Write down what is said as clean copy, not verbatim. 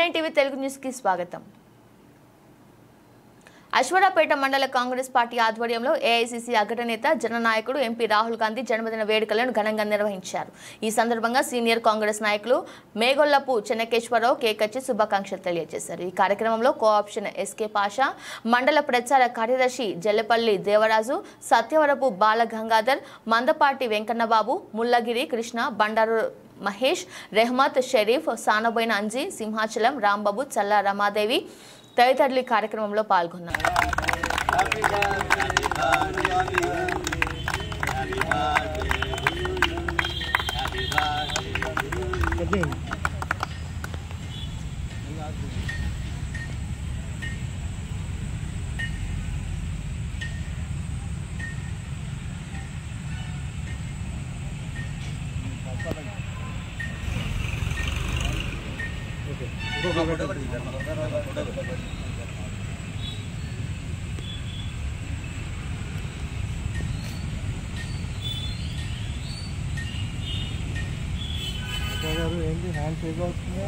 N9 TV Telugu news కి స్వాగతం. అశ్వరాపేట మండల కాంగ్రెస్ పార్టీ ఆధ్వర్యంలో ఏఐసీసీ అగ్రనేత జననాయకుడు ఎంపీ రాహుల్ గాంధీ జన్మదిన వేడుకలను ఘనంగా నిర్వహించారు. ఈ సందర్భంగా సీనియర్ కాంగ్రెస్ నాయకులు మేగొల్లపు చెన్నకేశ్వరరావు కేకచ్చి శుభాకాంక్షలు తెలియజేశారు. ఈ కార్యక్రమంలో కోఆప్షన్ ఎస్కే పాషా, మండల ప్రచార కార్యదర్శి జల్లెపల్లి దేవరాజు, సత్యవరపు బాలగంగాధర్, మందపాటి వెంకన్నబాబు, ముల్లగిరి కృష్ణ, బండారు మహేష్, రెహమత్ షరీఫ్, సానబోయిన అంజీ, సింహాచలం రాంబాబు, చల్ల రమాదేవి తదితరులు కార్యక్రమంలో పాల్గొన్నారు. ఏంటి హ్యాండ్ షేక్ అవుతుంది.